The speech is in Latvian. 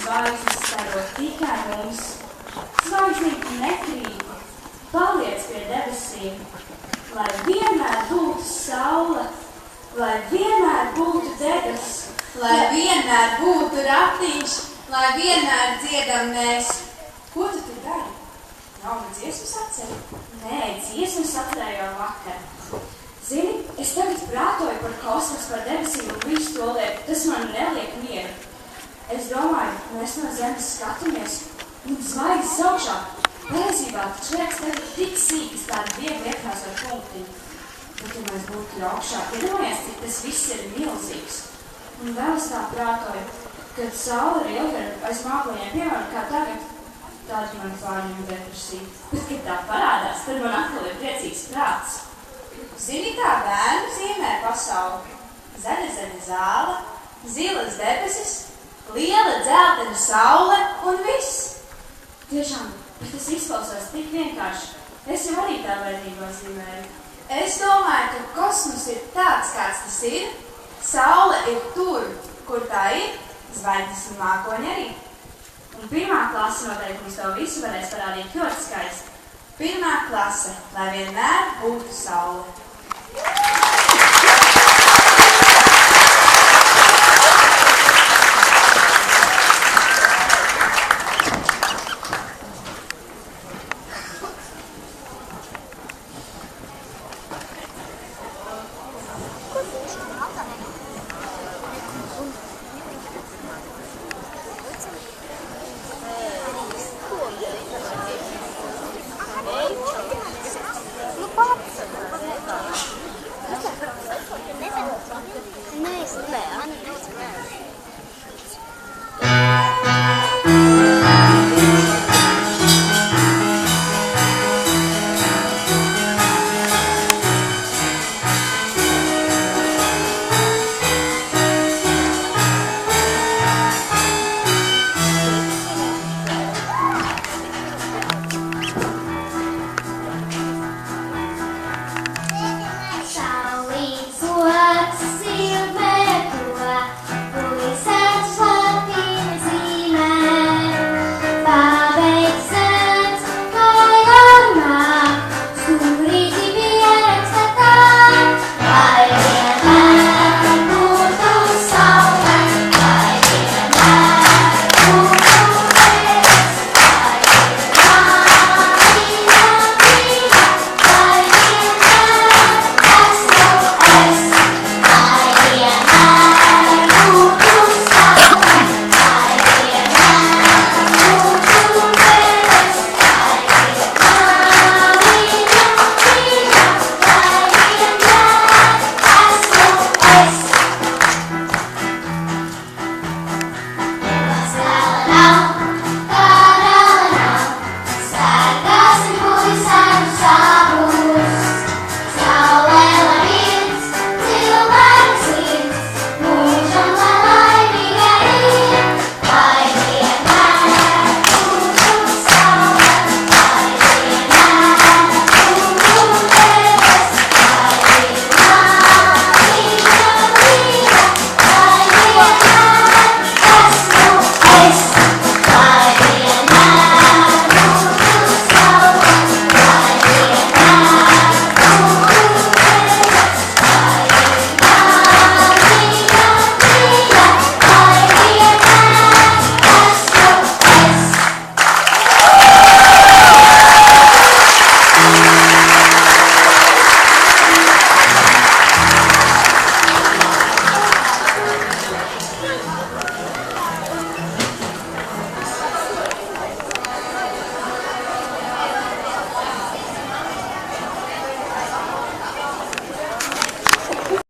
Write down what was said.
zvaigznes staro tikai mums. Zvaigznīti nekrīt, paliec pie debesīm, lai vienmēr būtu saule, lai vienmēr būtu debes, lai vienmēr būtu ratiņš, lai vienmēr dziedam mēs. Ko tu tur dari? Jaunu dziesmu sacēji? Nē, dziesmu sacēju jau vakar. Zini, es tagad prātoju par kosmosu, par debesīm un visu to lietu. Tas man neliek mieru. Es domāju, mēs no zemes skatāmies un zvaigznes augšā. Patiesībā taču liekas tagad tik sīkas tādi viegli iekrāsot punktiņi. Bet, ja mēs būtu jau augšā, iedomājies, cik tas viss ir milzīgs. Un vēl es tā prātoju, kad saule ir ilgara aiz mākoņiem, piemēram, kā tagad, tādi man pārņem depresiju. Bet, kad tā parādās, tad man atkal ir priecīgs prāts. Zini, kā bērnu zīmē pasauli? Zaļa zāle, zilas debesis, liela dzeltena saule un viss. Tiešām, bet tas izklausās tik vienkārši. Es jau arī tā vērtībā zīmēju. Es domāju, ka kosmos ir tāds, kāds tas ir. Saule ir tur, kur tā ir, zvaigznes un mākoņi arī. Un 1. klase noteikti mums to visu varēs parādīt ļoti skaisti. 1. klase, lai vienmēr būtu saule.